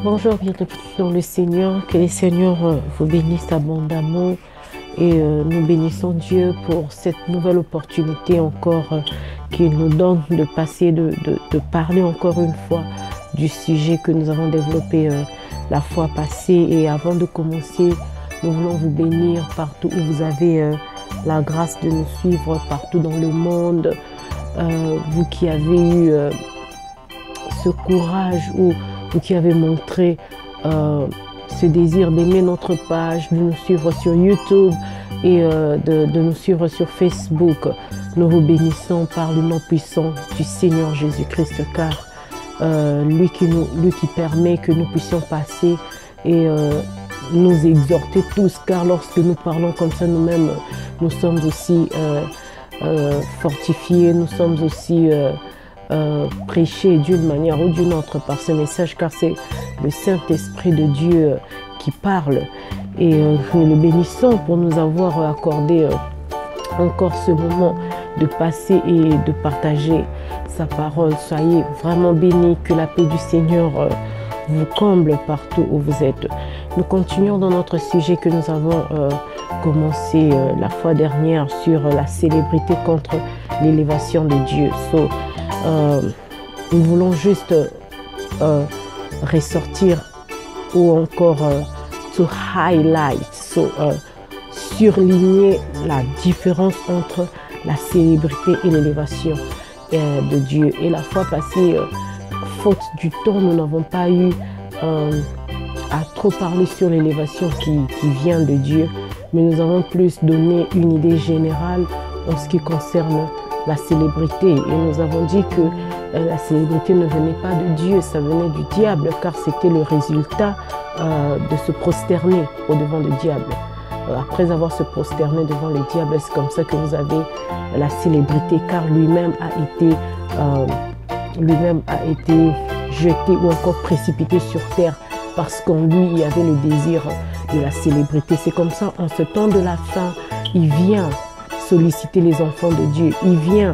Bonjour, bienvenue dans le Seigneur. Que le Seigneur vous bénisse abondamment et nous bénissons Dieu pour cette nouvelle opportunité encore qu'il nous donne de passer, de parler encore une fois du sujet que nous avons développé la fois passée. Et avant de commencer, nous voulons vous bénir partout où vous avez la grâce de nous suivre, partout dans le monde. Vous qui avez eu ce courage ou vous qui avez montré ce désir d'aimer notre page, de nous suivre sur YouTube et de nous suivre sur Facebook. Nous vous bénissons par le nom puissant du Seigneur Jésus-Christ, car lui qui permet que nous puissions passer et nous exhorter tous, car lorsque nous parlons comme ça, nous-mêmes, nous sommes aussi fortifiés, nous sommes aussi prêchés d'une manière ou d'une autre par ce message, car c'est le Saint-Esprit de Dieu qui parle. Et nous le bénissons pour nous avoir accordé encore ce moment de passer et de partager sa parole. Soyez vraiment bénis, que la paix du Seigneur vous comble partout où vous êtes. Nous continuons dans notre sujet que nous avons commencé la fois dernière sur la célébrité contre l'élévation de Dieu. Nous voulons juste ressortir ou encore to highlight, surligner la différence entre la célébrité et l'élévation de Dieu. Et la fois passée, faute du temps, nous n'avons pas eu à trop parler sur l'élévation qui vient de Dieu, mais nous avons plus donné une idée générale en ce qui concerne la célébrité. Et nous avons dit que la célébrité ne venait pas de Dieu, ça venait du diable, car c'était le résultat de se prosterner au-devant du diable. Après avoir se prosterné devant le diable, c'est comme ça que vous avez la célébrité, car lui-même a été jeté ou encore précipité sur terre, parce qu'en lui, il y avait le désir de la célébrité. C'est comme ça, en ce temps de la fin, il vient solliciter les enfants de Dieu. Il vient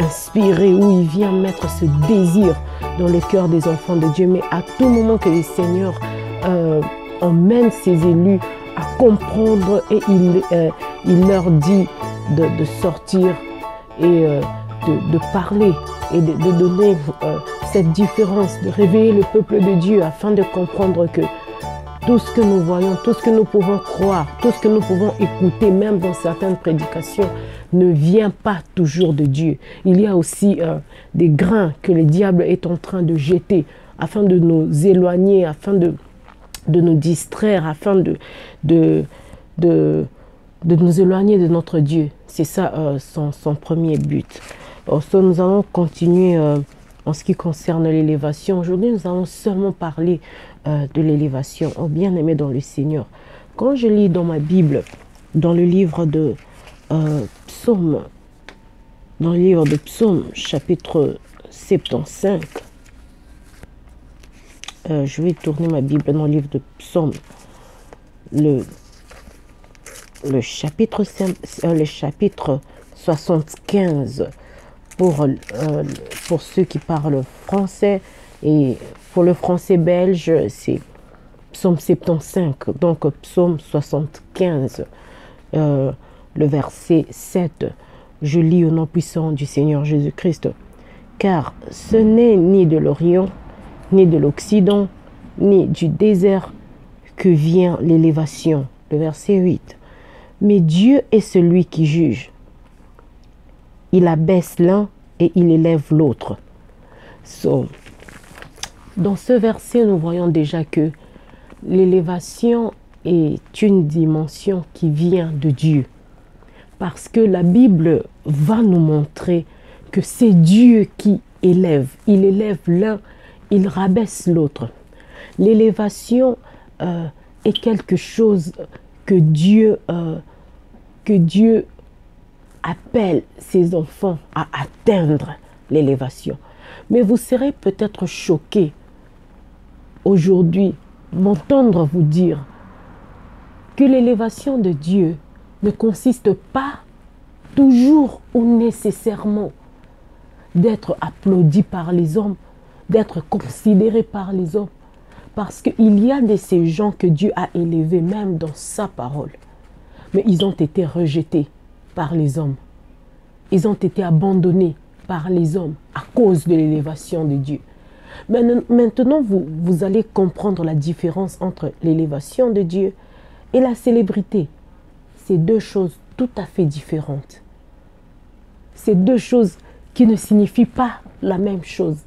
inspirer ou il vient mettre ce désir dans le cœur des enfants de Dieu. Mais à tout moment que le Seigneur emmène ses élus à comprendre et il leur dit de sortir et de parler et de donner cette différence, de réveiller le peuple de Dieu afin de comprendre que tout ce que nous voyons, tout ce que nous pouvons croire, tout ce que nous pouvons écouter, même dans certaines prédications, ne vient pas toujours de Dieu. Il y a aussi des grains que le diable est en train de jeter afin de nous éloigner, afin de nous distraire, afin de nous éloigner de notre Dieu. C'est ça son premier but. Nous allons continuer en ce qui concerne l'élévation. Aujourd'hui, nous allons seulement parler de l'élévation. Oh, bien-aimé dans le Seigneur. Quand je lis dans ma Bible, dans le livre de Psaume, chapitre 75, je vais tourner ma Bible dans le livre de Psaume, le chapitre 75, pour ceux qui parlent français, et pour le français belge, c'est Psaume 75, donc Psaume 75, le verset 7. Je lis au nom puissant du Seigneur Jésus-Christ. Car ce n'est ni de l'Orient, ni de l'Occident, ni du désert que vient l'élévation. Le verset 8. Mais Dieu est celui qui juge. Il abaisse l'un et il élève l'autre. Dans ce verset, nous voyons déjà que l'élévation est une dimension qui vient de Dieu. Parce que la Bible va nous montrer que c'est Dieu qui élève. Il élève l'un, il rabaisse l'autre. L'élévation est quelque chose que Dieu appelle ses enfants à atteindre, l'élévation. Mais vous serez peut-être choqués aujourd'hui m'entendre vous dire que l'élévation de Dieu ne consiste pas toujours ou nécessairement d'être applaudi par les hommes, d'être considéré par les hommes, Parce qu'il y a de ces gens que Dieu a élevés même dans sa parole. Mais ils ont été rejetés par les hommes. Ils ont été abandonnés par les hommes à cause de l'élévation de Dieu. Maintenant, vous allez comprendre la différence entre l'élévation de Dieu et la célébrité. C'est deux choses tout à fait différentes. C'est deux choses qui ne signifient pas la même chose.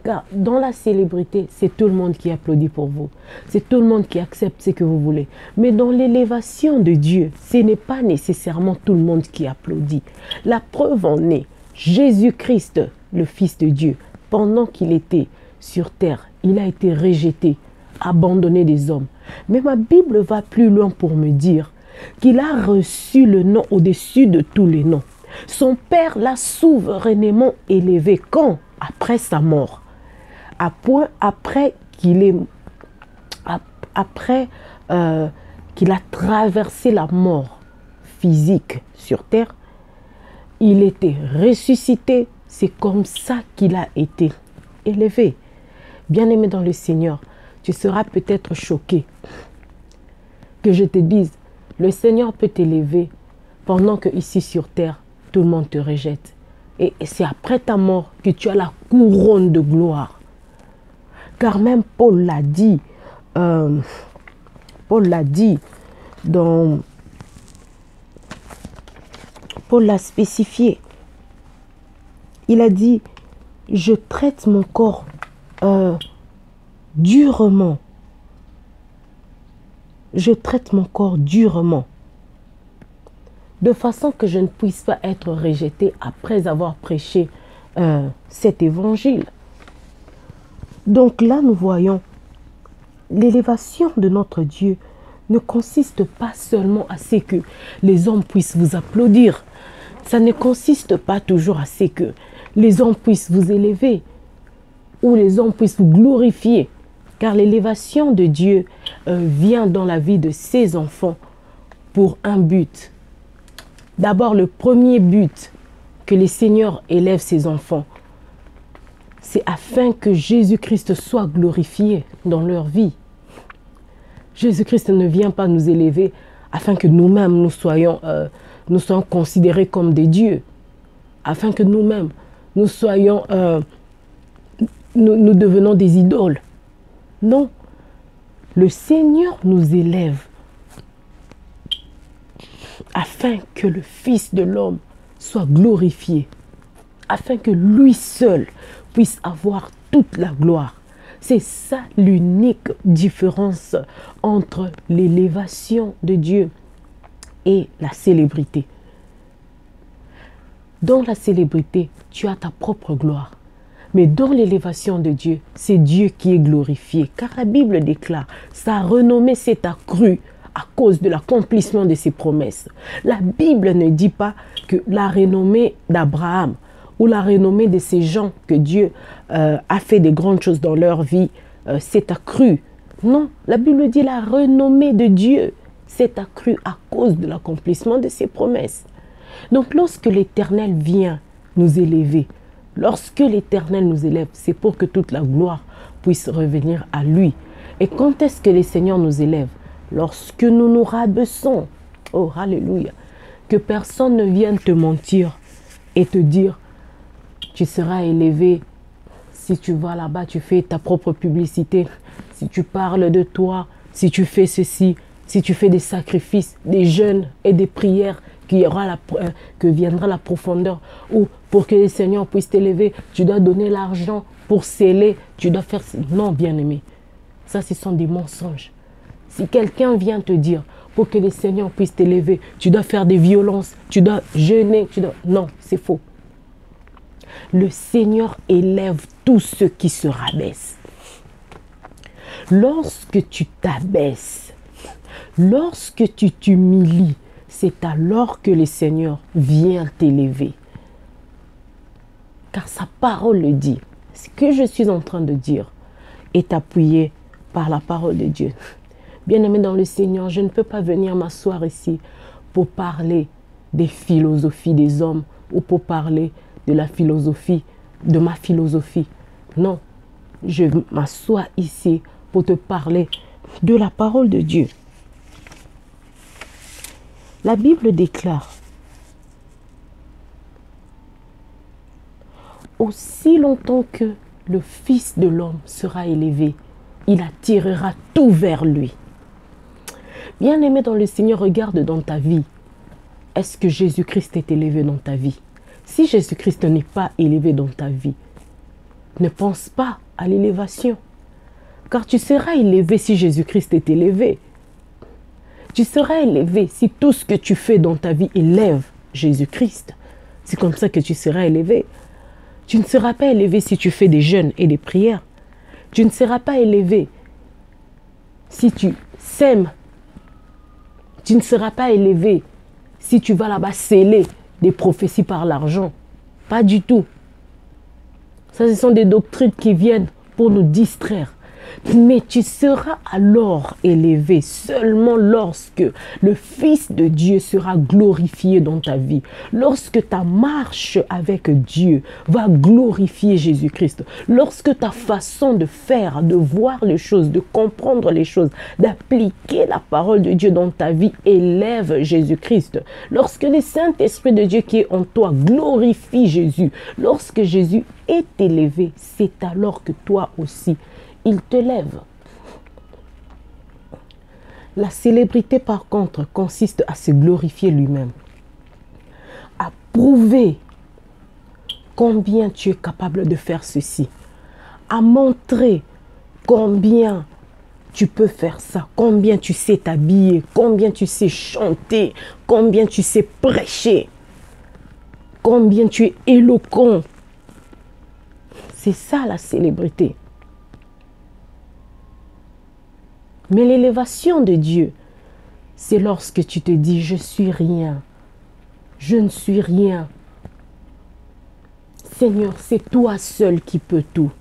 Car dans la célébrité, c'est tout le monde qui applaudit pour vous. C'est tout le monde qui accepte ce que vous voulez. Mais dans l'élévation de Dieu, ce n'est pas nécessairement tout le monde qui applaudit. La preuve en est, Jésus-Christ, le Fils de Dieu, pendant qu'il était sur terre, il a été rejeté, abandonné des hommes. Mais ma Bible va plus loin pour me dire qu'il a reçu le nom au-dessus de tous les noms. Son Père l'a souverainement élevé. Quand? Après sa mort. Après qu'il a traversé la mort physique sur terre, il était ressuscité. C'est comme ça qu'il a été élevé. Bien-aimé dans le Seigneur, tu seras peut-être choqué que je te dise, le Seigneur peut t'élever pendant que ici sur terre, tout le monde te rejette. Et c'est après ta mort que tu as la couronne de gloire. Car même Paul l'a dit, Paul l'a spécifié. Il a dit, je traite mon corps durement. Je traite mon corps durement. De façon que je ne puisse pas être rejeté après avoir prêché cet évangile. Donc là, nous voyons, l'élévation de notre Dieu ne consiste pas seulement à ce que les hommes puissent vous applaudir. Ça ne consiste pas toujours à ce que les hommes puissent vous élever ou les hommes puissent vous glorifier. Car l'élévation de Dieu vient dans la vie de ses enfants pour un but. D'abord, le premier but que le Seigneur élève ses enfants, c'est afin que Jésus-Christ soit glorifié dans leur vie. Jésus-Christ ne vient pas nous élever afin que nous-mêmes nous soyons considérés comme des dieux, afin que nous-mêmes nous devenons des idoles. Non, le Seigneur nous élève afin que le Fils de l'homme soit glorifié, afin que lui seul puisse avoir toute la gloire. C'est ça l'unique différence entre l'élévation de Dieu et la célébrité. Dans la célébrité, tu as ta propre gloire. Mais dans l'élévation de Dieu, c'est Dieu qui est glorifié. Car la Bible déclare, sa renommée s'est accrue à cause de l'accomplissement de ses promesses. La Bible ne dit pas que la renommée d'Abraham ou la renommée de ces gens que Dieu a fait des grandes choses dans leur vie s'est accrue. Non, la Bible dit la renommée de Dieu s'est accrue à cause de l'accomplissement de ses promesses. Donc lorsque l'Éternel vient nous élever, lorsque l'Éternel nous élève, c'est pour que toute la gloire puisse revenir à lui. Et quand est-ce que le Seigneur nous élève? Lorsque nous nous rabaissons. Oh, alléluia. Que personne ne vienne te mentir et te dire, tu seras élevé si tu vas là-bas, tu fais ta propre publicité, si tu parles de toi, si tu fais ceci, si tu fais des sacrifices, des jeûnes et des prières, que viendra la profondeur, ou pour que le Seigneur puisse t'élever, tu dois donner l'argent pour sceller, tu dois faire... Non, bien-aimé, ça ce sont des mensonges. Si quelqu'un vient te dire, pour que le Seigneur puisse t'élever, tu dois faire des violences, tu dois jeûner, non, c'est faux. Le Seigneur élève tous ceux qui se rabaissent. Lorsque tu t'abaisses, lorsque tu t'humilies, c'est alors que le Seigneur vient t'élever. Car sa parole le dit. Ce que je suis en train de dire est appuyé par la parole de Dieu. Bien-aimé dans le Seigneur, je ne peux pas venir m'asseoir ici pour parler des philosophies des hommes ou pour parler de la philosophie, de ma philosophie. Non, je m'assois ici pour te parler de la parole de Dieu. La Bible déclare: aussi longtemps que le Fils de l'homme sera élevé, il attirera tout vers lui. Bien-aimé dans le Seigneur, regarde dans ta vie. Est-ce que Jésus-Christ est élevé dans ta vie? Si Jésus-Christ n'est pas élevé dans ta vie, ne pense pas à l'élévation. Car tu seras élevé si Jésus-Christ est élevé. Tu seras élevé si tout ce que tu fais dans ta vie élève Jésus-Christ. C'est comme ça que tu seras élevé. Tu ne seras pas élevé si tu fais des jeûnes et des prières. Tu ne seras pas élevé si tu sèmes. Tu ne seras pas élevé si tu vas là-bas sceller des prophéties par l'argent. Pas du tout. Ça, ce sont des doctrines qui viennent pour nous distraire. Mais tu seras alors élevé seulement lorsque le Fils de Dieu sera glorifié dans ta vie. Lorsque ta marche avec Dieu va glorifier Jésus-Christ. Lorsque ta façon de faire, de voir les choses, de comprendre les choses, d'appliquer la parole de Dieu dans ta vie élève Jésus-Christ. Lorsque le Saint-Esprit de Dieu qui est en toi glorifie Jésus. Lorsque Jésus est élevé, c'est alors que toi aussi, il te lève. La célébrité, par contre, consiste à se glorifier lui-même, à prouver combien tu es capable de faire ceci, à montrer combien tu peux faire ça, combien tu sais t'habiller, combien tu sais chanter, combien tu sais prêcher, combien tu es éloquent. C'est ça la célébrité. Mais l'élévation de Dieu, c'est lorsque tu te dis: je suis rien, je ne suis rien. Seigneur, c'est toi seul qui peux tout.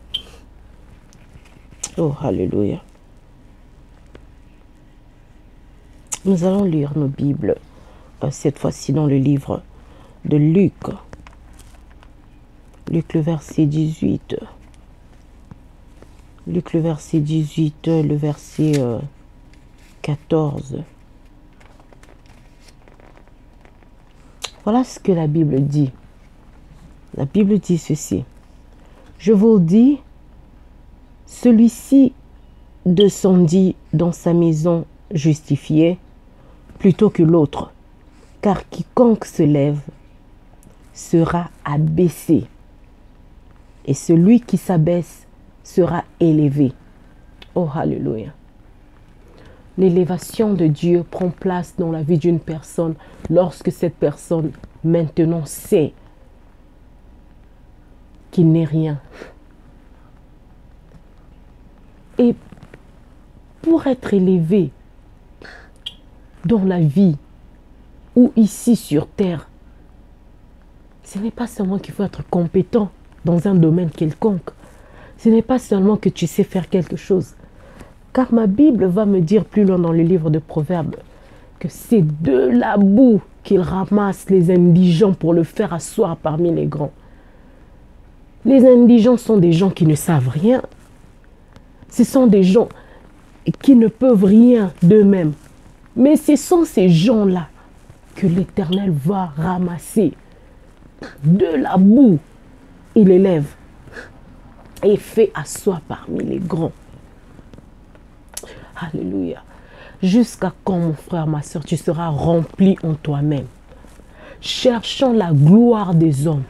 Oh, alléluia. Nous allons lire nos Bibles, cette fois-ci dans le livre de Luc. Luc, le verset 18. Luc, le verset 18, le verset 14. Voilà ce que la Bible dit. La Bible dit ceci: je vous dis, celui-ci descendit dans sa maison justifié plutôt que l'autre, car quiconque se lève sera abaissé, et celui qui s'abaisse sera élevé. Oh, alléluia. L'élévation de Dieu prend place dans la vie d'une personne lorsque cette personne maintenant sait qu'il n'est rien. Et pour être élevé dans la vie ou ici sur terre, ce n'est pas seulement qu'il faut être compétent dans un domaine quelconque. Ce n'est pas seulement que tu sais faire quelque chose. Car ma Bible va me dire plus loin dans le livre de Proverbes que c'est de la boue qu'ils ramassent les indigents pour le faire asseoir parmi les grands. Les indigents sont des gens qui ne savent rien. Ce sont des gens qui ne peuvent rien d'eux-mêmes. Mais ce sont ces gens-là que l'Éternel va ramasser de la boue. Il élève et fait asseoir parmi les grands. Alléluia. Jusqu'à quand, mon frère, ma soeur, tu seras rempli en toi-même, cherchant la gloire des hommes,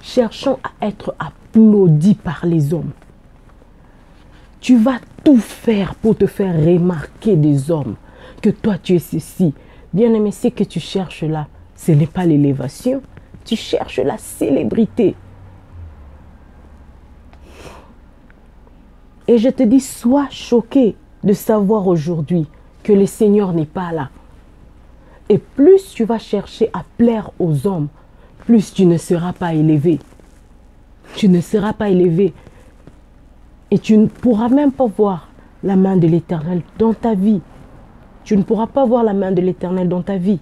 cherchant à être applaudi par les hommes. Tu vas tout faire pour te faire remarquer des hommes, que toi tu es ceci. Bien-aimé, ce que tu cherches là, ce n'est pas l'élévation, tu cherches la célébrité. Et je te dis, sois choqué de savoir aujourd'hui que le Seigneur n'est pas là. Et plus tu vas chercher à plaire aux hommes, plus tu ne seras pas élevé. Tu ne seras pas élevé. Et tu ne pourras même pas voir la main de l'Éternel dans ta vie. Tu ne pourras pas voir la main de l'Éternel dans ta vie.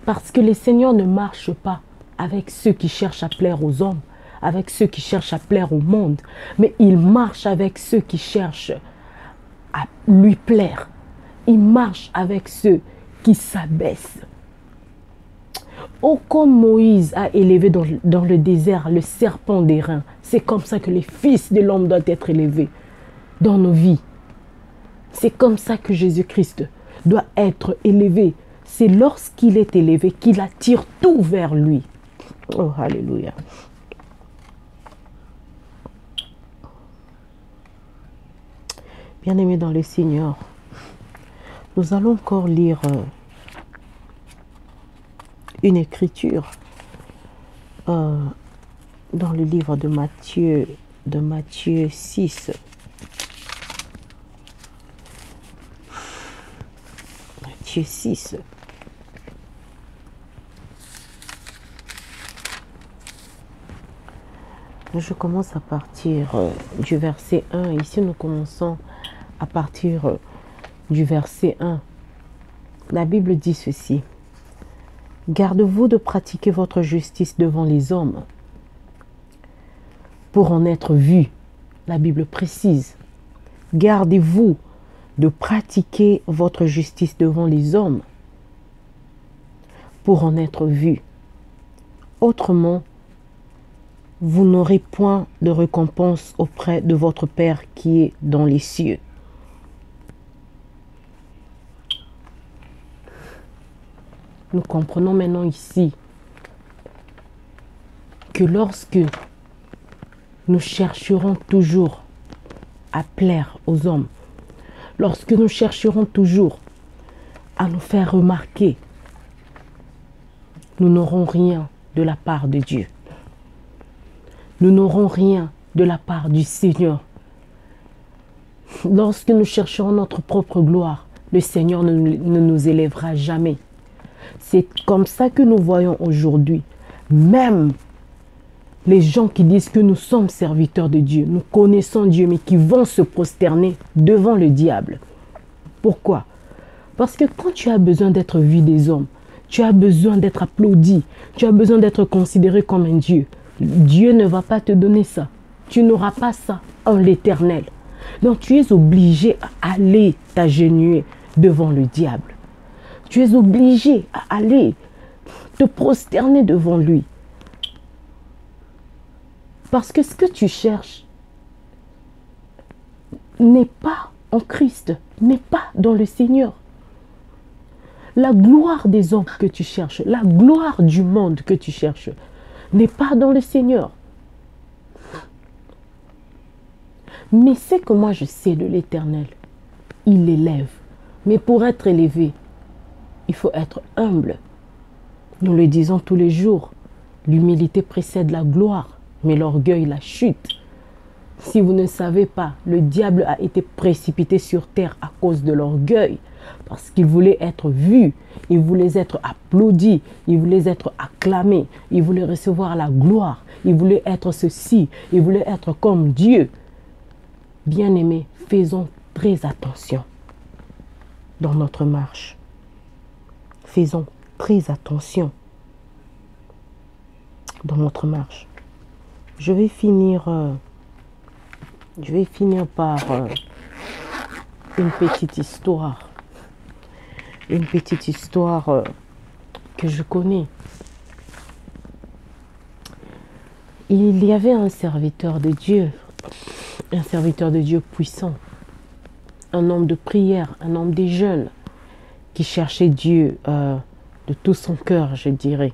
Parce que le Seigneur ne marche pas avec ceux qui cherchent à plaire aux hommes, avec ceux qui cherchent à plaire au monde, mais il marche avec ceux qui cherchent à lui plaire. Il marche avec ceux qui s'abaissent. Oh, comme Moïse a élevé dans le désert le serpent d'airain, c'est comme ça que les fils de l'homme doivent être élevés dans nos vies. C'est comme ça que Jésus-Christ doit être élevé. C'est lorsqu'il est élevé qu'il attire tout vers lui. Oh, alléluia. Bien-aimés dans le Seigneur, nous allons encore lire une écriture dans le livre de Matthieu 6. Matthieu 6. Je commence à partir du verset 1. Ici, nous commençons à partir du verset 1. La Bible dit ceci. Garde-vous de pratiquer votre justice devant les hommes pour en être vu. La Bible précise. Gardez-vous de pratiquer votre justice devant les hommes pour en être vu. Autrement, vous n'aurez point de récompense auprès de votre Père qui est dans les cieux. Nous comprenons maintenant ici que lorsque nous chercherons toujours à plaire aux hommes, lorsque nous chercherons toujours à nous faire remarquer, nous n'aurons rien de la part de Dieu. Nous n'aurons rien de la part du Seigneur. Lorsque nous chercherons notre propre gloire, le Seigneur ne nous élèvera jamais. C'est comme ça que nous voyons aujourd'hui, même les gens qui disent que nous sommes serviteurs de Dieu, nous connaissons Dieu, mais qui vont se prosterner devant le diable. Pourquoi? Parce que quand tu as besoin d'être vu des hommes, tu as besoin d'être applaudi, tu as besoin d'être considéré comme un Dieu. Dieu ne va pas te donner ça. Tu n'auras pas ça en l'Éternel. Donc tu es obligé à aller t'agenouiller devant le diable. Tu es obligé à aller te prosterner devant lui. Parce que ce que tu cherches n'est pas en Christ, n'est pas dans le Seigneur. La gloire des hommes que tu cherches, la gloire du monde que tu cherches, n'est pas dans le Seigneur. Mais c'est que moi je sais de l'Éternel. Il élève. Mais pour être élevé, il faut être humble. Nous le disons tous les jours. L'humilité précède la gloire, mais l'orgueil la chute. Si vous ne savez pas, le diable a été précipité sur terre à cause de l'orgueil. Parce qu'il voulait être vu, il voulait être applaudi, il voulait être acclamé, il voulait recevoir la gloire, il voulait être ceci, il voulait être comme Dieu. Bien-aimés, faisons très attention dans notre marche. Faisons très attention dans notre marche. Je vais finir par une petite histoire. Une petite histoire que je connais. Il y avait un serviteur de Dieu puissant, un homme de prière, un homme des jeûnes, qui cherchait Dieu de tout son cœur, je dirais.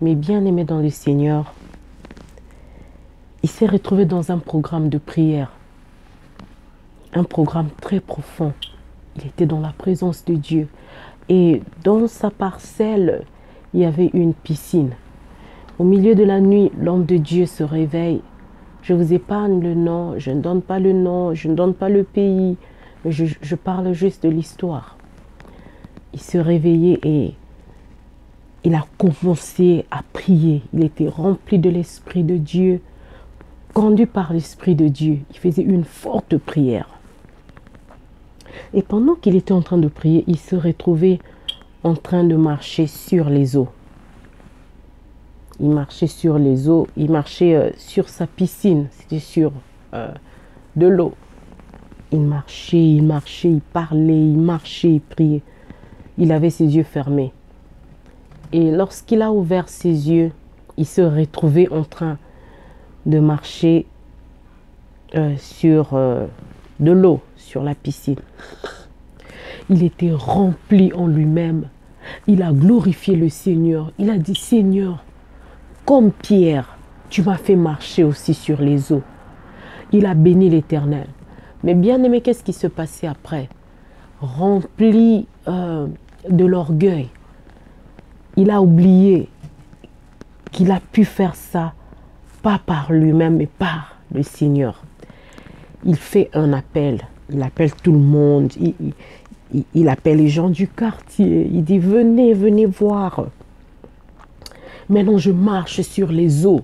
Mais bien aimé dans le Seigneur, il s'est retrouvé dans un programme de prière, un programme très profond. Il était dans la présence de Dieu. Et dans sa parcelle, il y avait une piscine. Au milieu de la nuit, l'homme de Dieu se réveille. Je vous épargne le nom, je ne donne pas le nom, je ne donne pas le pays, mais je parle juste de l'histoire. Il se réveillait et il a commencé à prier. Il était rempli de l'Esprit de Dieu, conduit par l'Esprit de Dieu. Il faisait une forte prière. Et pendant qu'il était en train de prier, il se retrouvait en train de marcher sur les eaux. Il marchait sur les eaux, il marchait sur sa piscine, c'était sur de l'eau. Il marchait, il parlait, il marchait, il priait. Il avait ses yeux fermés. Et lorsqu'il a ouvert ses yeux, il se retrouvait en train de marcher sur de l'eau, sur la piscine. Il était rempli en lui-même. Il a glorifié le Seigneur. Il a dit, Seigneur, comme Pierre, tu m'as fait marcher aussi sur les eaux. Il a béni l'Éternel. Mais bien aimé, qu'est-ce qui se passait après? Rempli de l'orgueil, il a oublié qu'il a pu faire ça, pas par lui-même, mais par le Seigneur. Il fait un appel, il appelle tout le monde, il appelle les gens du quartier, il dit venez, venez voir. Maintenant je marche sur les eaux,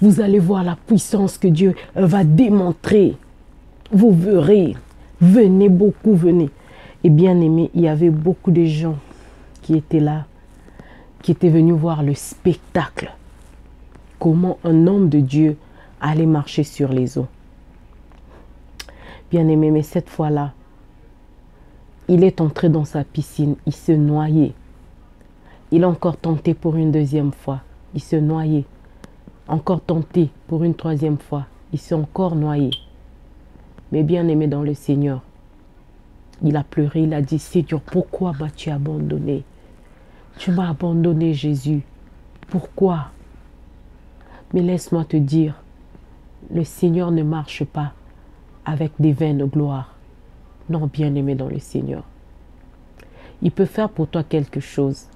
vous allez voir la puissance que Dieu va démontrer. Vous verrez, venez beaucoup, venez. Et bien aimé, il y avait beaucoup de gens qui étaient là, qui étaient venus voir le spectacle. Comment un homme de Dieu allait marcher sur les eaux. Bien aimé, mais cette fois-là, il est entré dans sa piscine, il se noyait. Il a encore tenté pour une deuxième fois, il se noyait. Encore tenté pour une troisième fois, il s'est encore noyé. Mais bien aimé dans le Seigneur, il a pleuré, il a dit, Seigneur, pourquoi m'as-tu abandonné? Tu m'as abandonné, Jésus. Pourquoi? Mais laisse-moi te dire, le Seigneur ne marche pas avec des vaines gloires. Non, bien aimé dans le Seigneur. Il peut faire pour toi quelque chose.